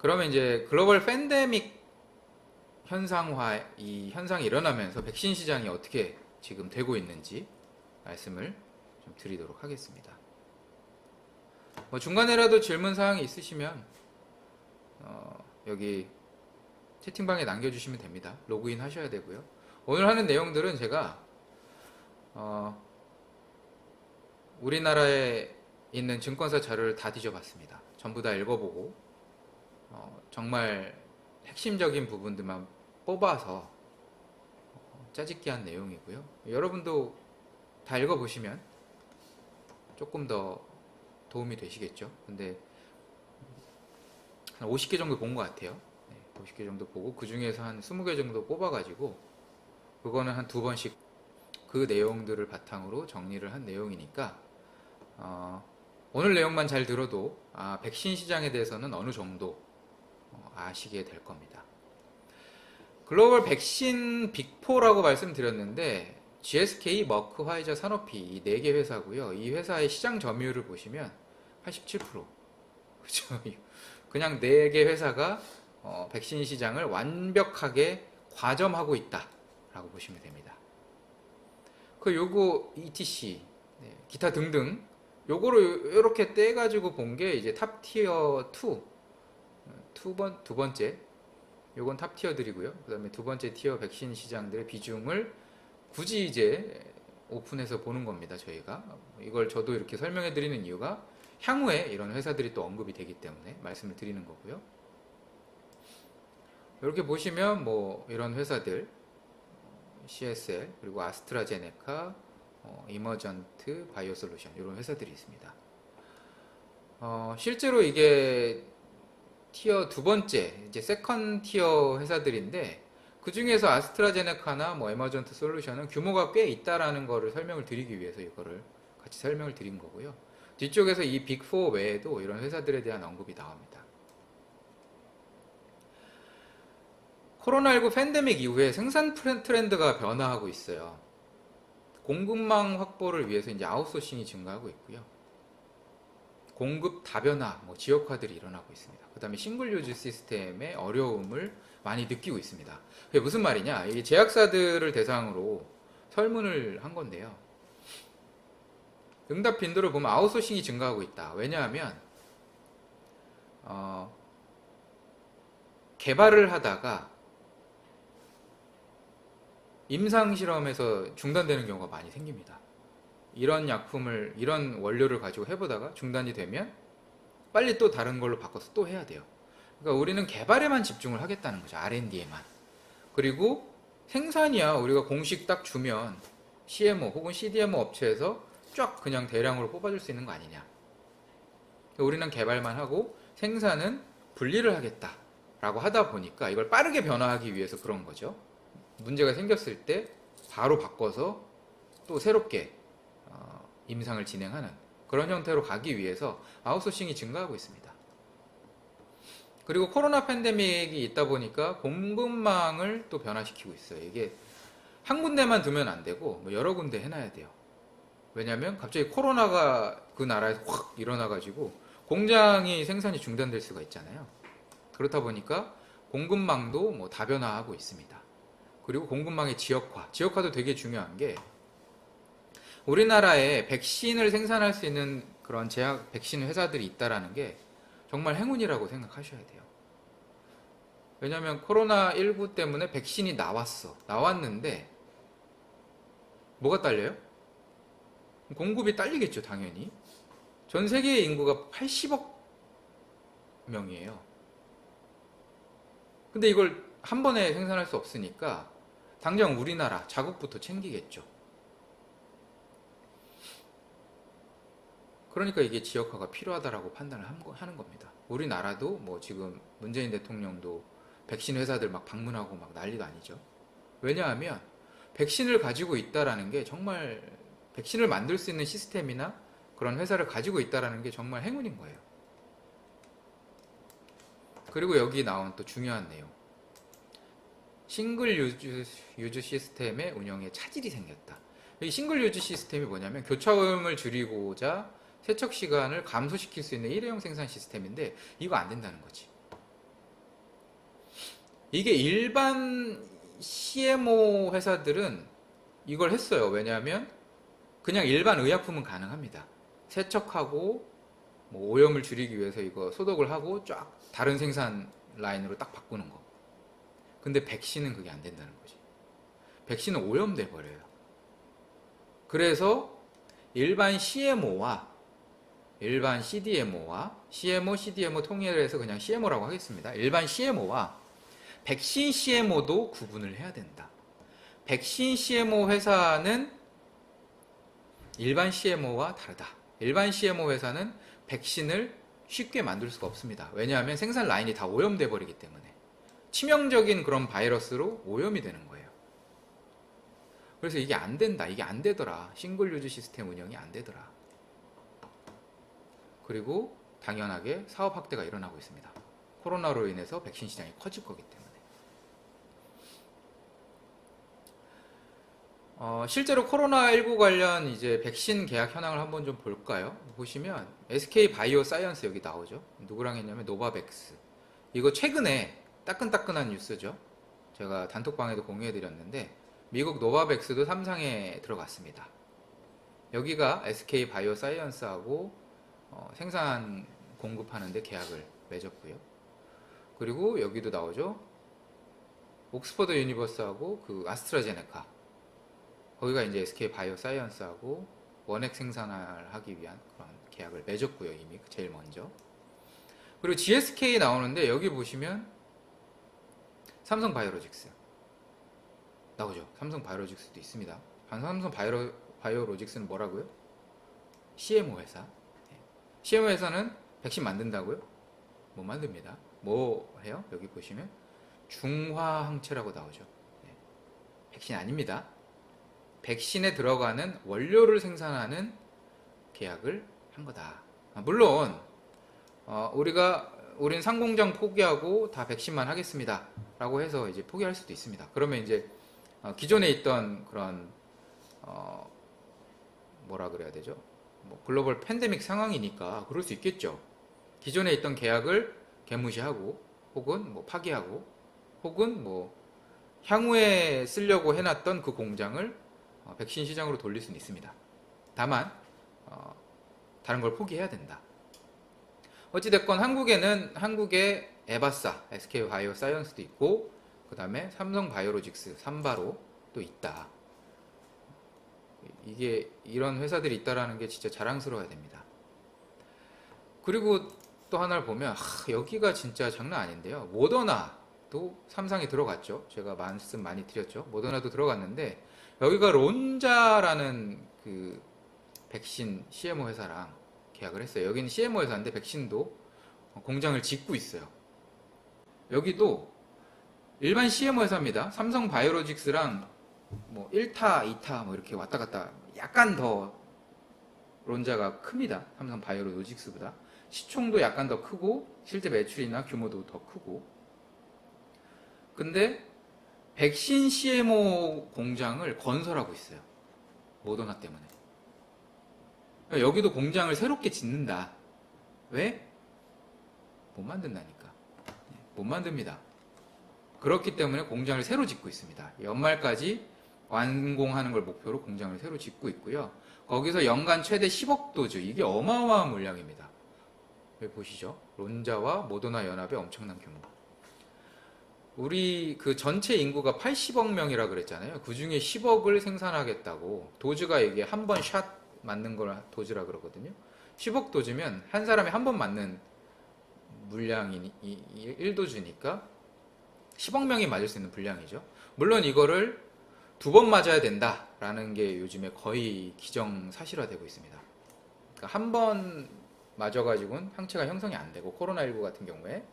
그러면 이제 글로벌 팬데믹 이 현상이 일어나면서 백신 시장이 어떻게 지금 되고 있는지 말씀을 좀 드리도록 하겠습니다. 뭐 중간에라도 질문 사항이 있으시면 여기 채팅방에 남겨주시면 됩니다. 로그인 하셔야 되고요. 오늘 하는 내용들은 제가 우리나라에 있는 증권사 자료를 다 뒤져봤습니다. 전부 다 읽어보고 정말 핵심적인 부분들만 뽑아서 짜집기 한 내용이고요. 여러분도 다 읽어보시면 조금 더 도움이 되시겠죠. 근데 한 50개 정도 본 것 같아요. 50개 정도 보고 그 중에서 한 20개 정도 뽑아가지고 그거는 한 2번씩 그 내용들을 바탕으로 정리를 한 내용이니까 오늘 내용만 잘 들어도 백신 시장에 대해서는 어느 정도 아시게 될 겁니다. 글로벌 백신 빅4라고 말씀드렸는데 GSK, 머크, 화이자, 사노피 이 4개 회사고요. 이 회사의 시장 점유율을 보시면 87%. 그렇죠? 그냥 4개 회사가 백신 시장을 완벽하게 과점하고 있다라고 보시면 됩니다. 요거 ETC, 기타 등등 요거를 이렇게 떼가지고 본 게 이제 탑 티어 2, 두 번째 요건 탑 티어들이고요. 그 다음에 두 번째 티어 백신 시장들의 비중을 굳이 이제 오픈해서 보는 겁니다. 저희가 이걸 저도 이렇게 설명해 드리는 이유가 향후에 이런 회사들이 또 언급이 되기 때문에 말씀을 드리는 거고요. 이렇게 보시면 뭐 이런 회사들 CSL 그리고 아스트라제네카, 이머전트, 바이오솔루션 이런 회사들이 있습니다. 실제로 이게 티어 두 번째 이제 세컨 티어 회사들인데 그 중에서 아스트라제네카나 뭐 에머전트 솔루션은 규모가 꽤 있다라는 거를 설명을 드리기 위해서 이거를 같이 설명을 드린 거고요. 뒤쪽에서 이 빅4 외에도 이런 회사들에 대한 언급이 나옵니다. 코로나19 팬데믹 이후에 생산 트렌드가 변화하고 있어요. 공급망 확보를 위해서 이제 아웃소싱이 증가하고 있고요. 공급 다변화, 지역화들이 일어나고 있습니다. 그 다음에 싱글 유즈 시스템의 어려움을 많이 느끼고 있습니다. 그게 무슨 말이냐? 이 제약사들을 대상으로 설문을 한 건데요. 응답 빈도를 보면 아웃소싱이 증가하고 있다. 왜냐하면 개발을 하다가 임상실험에서 중단되는 경우가 많이 생깁니다. 이런 약품을, 이런 원료를 가지고 해보다가 중단이 되면 빨리 또 다른 걸로 바꿔서 또 해야 돼요. 그러니까 우리는 개발에만 집중을 하겠다는 거죠. R&D에만. 그리고 생산이야 우리가 공식 딱 주면 CMO 혹은 CDMO 업체에서 쫙 그냥 대량으로 뽑아줄 수 있는 거 아니냐. 우리는 개발만 하고 생산은 분리를 하겠다라고 하다 보니까 이걸 빠르게 변화하기 위해서 그런 거죠. 문제가 생겼을 때 바로 바꿔서 또 새롭게 임상을 진행하는 그런 형태로 가기 위해서 아웃소싱이 증가하고 있습니다. 그리고 코로나 팬데믹이 있다 보니까 공급망을 또 변화시키고 있어요. 이게 한 군데만 두면 안 되고 여러 군데 해놔야 돼요. 왜냐하면 갑자기 코로나가 그 나라에서 확 일어나가지고 공장이 생산이 중단될 수가 있잖아요. 그렇다 보니까 공급망도 다변화하고 있습니다. 그리고 공급망의 지역화도 되게 중요한 게 우리나라에 백신을 생산할 수 있는 그런 제약 백신 회사들이 있다라는 게 정말 행운이라고 생각하셔야 돼요. 왜냐하면 코로나19 때문에 백신이 나왔는데 뭐가 딸려요? 공급이 딸리겠죠, 당연히. 전 세계의 인구가 80억 명이에요. 근데 이걸 한 번에 생산할 수 없으니까 당장 우리나라 자국부터 챙기겠죠. 그러니까 이게 지역화가 필요하다라고 판단을 하는 겁니다. 우리나라도 지금 문재인 대통령도 백신 회사들 막 방문하고 막 난리도 아니죠. 왜냐하면 백신을 가지고 있다라는 게 정말 백신을 만들 수 있는 시스템이나 그런 회사를 가지고 있다라는 게 정말 행운인 거예요. 그리고 여기 나온 또 중요한 내용. 싱글 유즈 시스템의 운영에 차질이 생겼다. 이 싱글 유즈 시스템이 뭐냐면 교차오염을 줄이고자 세척 시간을 감소시킬 수 있는 일회용 생산 시스템인데 이거 안 된다는 거지. 이게 일반 CMO 회사들은 이걸 했어요. 왜냐하면 그냥 일반 의약품은 가능합니다. 세척하고 뭐 오염을 줄이기 위해서 이거 소독을 하고 쫙 다른 생산 라인으로 딱 바꾸는 거. 근데 백신은 그게 안 된다는 거지. 백신은 오염돼 버려요. 그래서 일반 CMO와 일반 CDMO와 CMO, CDMO 통일해서 그냥 CMO라고 하겠습니다. 일반 CMO와 백신 CMO도 구분을 해야 된다. 백신 CMO 회사는 일반 CMO와 다르다. 일반 CMO 회사는 백신을 쉽게 만들 수가 없습니다. 왜냐하면 생산 라인이 다 오염돼 버리기 때문에 치명적인 그런 바이러스로 오염이 되는 거예요. 그래서 이게 안 된다. 이게 안 되더라. 싱글 유즈 시스템 운영이 안 되더라. 그리고 당연하게 사업 확대가 일어나고 있습니다. 코로나로 인해서 백신 시장이 커질 거기 때문에. 실제로 코로나19 관련 이제 백신 계약 현황을 한번 좀 볼까요? 보시면 SK 바이오 사이언스 여기 나오죠. 누구랑 했냐면 노바백스. 이거 최근에 따끈따끈한 뉴스죠. 제가 단톡방에도 공유해드렸는데 미국 노바백스도 3상에 들어갔습니다. 여기가 SK 바이오 사이언스하고 생산 공급하는데 계약을 맺었고요. 그리고 여기도 나오죠. 옥스퍼드 유니버스하고 그 아스트라제네카. 거기가 이제 SK 바이오 사이언스하고 원액 생산을 하기 위한 그런 계약을 맺었고요. 이미 제일 먼저. 그리고 GSK 나오는데 여기 보시면 삼성 바이오로직스 나오죠. 삼성 바이오로직스도 있습니다. 삼성 바이오로직스는 뭐라고요? CMO 회사. CMO 회사는 백신 만든다고요? 못 만듭니다. 뭐 해요? 여기 보시면 중화항체라고 나오죠. 백신 아닙니다. 백신에 들어가는 원료를 생산하는 계약을 한 거다. 물론 우린 상공장 포기하고 다 백신만 하겠습니다. 라고 해서 이제 포기할 수도 있습니다. 그러면 이제 기존에 있던 그런 뭐라 그래야 되죠? 뭐 글로벌 팬데믹 상황이니까 그럴 수 있겠죠. 기존에 있던 계약을 개무시하고 혹은 뭐 파기하고 혹은 뭐 향후에 쓰려고 해놨던 그 공장을 백신 시장으로 돌릴 수는 있습니다. 다만 다른 걸 포기해야 된다. 어찌됐건 한국에는 한국의 에바사, SK 바이오 사이언스도 있고 그 다음에 삼성 바이오로직스, 삼바로 또 있다. 이게 이런 회사들이 있다라는 게 진짜 자랑스러워야 됩니다. 그리고 또 하나를 보면 여기가 진짜 장난 아닌데요. 모더나도 삼상에 들어갔죠. 제가 말씀 많이 드렸죠. 모더나도 들어갔는데 여기가 론자라는 그 백신 CMO 회사랑 계약을 했어요. 여기는 CMO 회사인데 백신도 공장을 짓고 있어요. 여기도 일반 CMO 회사입니다. 삼성 바이오로직스랑 뭐 1타, 2타 뭐 이렇게 왔다 갔다 약간 더 론자가 큽니다. 삼성 바이오로직스보다. 시총도 약간 더 크고 실제 매출이나 규모도 더 크고. 근데 백신 CMO 공장을 건설하고 있어요. 모더나 때문에. 그러니까 여기도 공장을 새롭게 짓는다. 왜? 못 만든다니까. 못 만듭니다. 그렇기 때문에 공장을 새로 짓고 있습니다. 연말까지 완공하는 걸 목표로 공장을 새로 짓고 있고요. 거기서 연간 최대 10억 도즈. 이게 어마어마한 물량입니다. 여기 보시죠. 론자와 모더나 연합의 엄청난 규모. 우리 그 전체 인구가 80억 명이라 그랬잖아요. 그 중에 10억을 생산하겠다고. 도즈가 이게 한 번 샷 맞는 걸 도즈라 그러거든요. 10억 도즈면 한 사람이 한 번 맞는 물량이 1도즈니까 10억 명이 맞을 수 있는 분량이죠. 물론 이거를 2번 맞아야 된다라는 게 요즘에 거의 기정사실화되고 있습니다. 그러니까 한 번 맞아가지고는 항체가 형성이 안 되고 코로나19 같은 경우에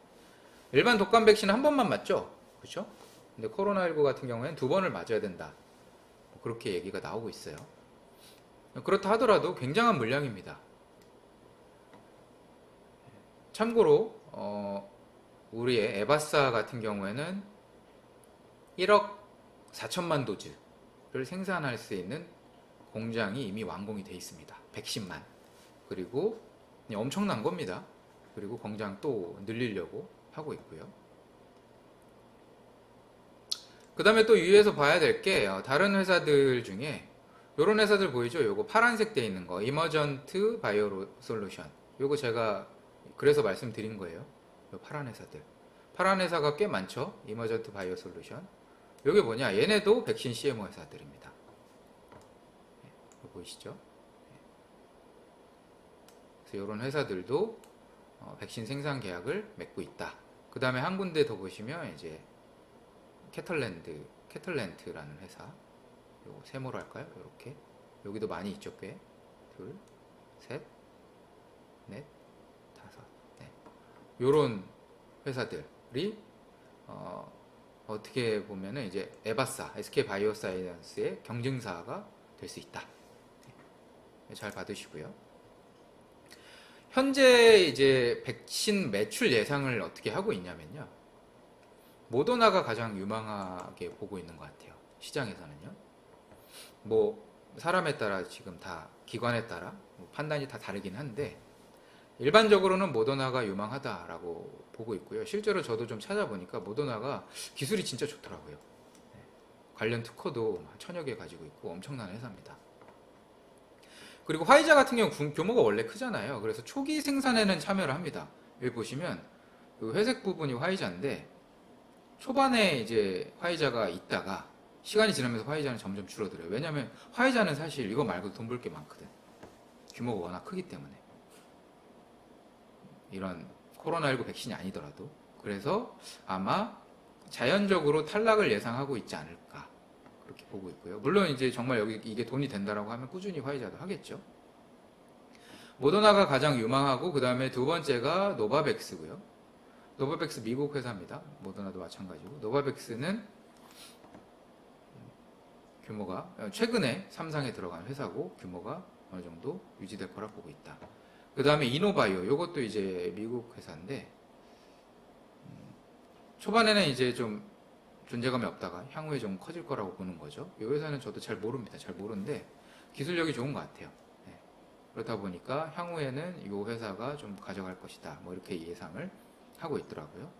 일반 독감 백신은 한 번만 맞죠? 그렇죠? 근데 코로나19 같은 경우에는 2번을 맞아야 된다. 그렇게 얘기가 나오고 있어요. 그렇다 하더라도 굉장한 물량입니다. 참고로 우리의 에바사 같은 경우에는 1억 4천만 도즈를 생산할 수 있는 공장이 이미 완공이 돼 있습니다. 백신만. 그리고 엄청난 겁니다. 그리고 공장 또 늘리려고 하고 있고요. 그 다음에 또 유의해서 봐야 될 게 다른 회사들 중에 요런 회사들 보이죠? 요거 파란색 돼 있는 거 이머전트 바이오 솔루션, 요거 제가 그래서 말씀드린 거예요. 요 파란 회사들, 파란 회사가 꽤 많죠. 이머전트 바이오 솔루션, 요게 뭐냐, 얘네도 백신 CMO 회사들입니다. 이거 보이시죠? 그래서 요런 회사들도 백신 생산 계약을 맺고 있다. 그 다음에 한 군데 더 보시면 이제 캐틀랜트라는 회사, 요거 세모로 할까요? 요렇게 여기도 많이 있죠. 꽤 둘, 셋, 넷, 다섯, 네. 요런 회사들이 어떻게 보면은 이제 에바사, SK 바이오사이언스의 경쟁사가 될 수 있다. 네. 잘 받으시고요. 현재 이제 백신 매출 예상을 어떻게 하고 있냐면요. 모더나가 가장 유망하게 보고 있는 것 같아요. 시장에서는요. 뭐 사람에 따라 지금 다 기관에 따라 판단이 다 다르긴 한데 일반적으로는 모더나가 유망하다라고 보고 있고요. 실제로 저도 좀 찾아보니까 모더나가 기술이 진짜 좋더라고요. 관련 특허도 1000여 개 가지고 있고 엄청난 회사입니다. 그리고 화이자 같은 경우 규모가 원래 크잖아요. 그래서 초기 생산에는 참여를 합니다. 여기 보시면 그 회색 부분이 화이자인데 초반에 이제 화이자가 있다가 시간이 지나면서 화이자는 점점 줄어들어요. 왜냐면 화이자는 사실 이거 말고도 돈 벌 게 많거든. 규모가 워낙 크기 때문에. 이런 코로나19 백신이 아니더라도. 그래서 아마 자연적으로 탈락을 예상하고 있지 않을까, 그렇게 보고 있고요. 물론 이제 정말 여기 이게 돈이 된다라고 하면 꾸준히 화이자도 하겠죠. 모더나가 가장 유망하고 그 다음에 두 번째가 노바백스고요. 노바백스 미국 회사입니다. 모더나도 마찬가지고. 노바백스는 규모가 최근에 3상에 들어간 회사고 규모가 어느 정도 유지될 거라 보고 있다. 그 다음에 이노바이오, 이것도 이제 미국 회사인데 초반에는 이제 좀 존재감이 없다가 향후에 좀 커질 거라고 보는 거죠. 이 회사는 저도 잘 모릅니다. 잘 모르는데 기술력이 좋은 것 같아요. 네. 그렇다 보니까 향후에는 이 회사가 좀 가져갈 것이다. 뭐 이렇게 예상을 하고 있더라고요.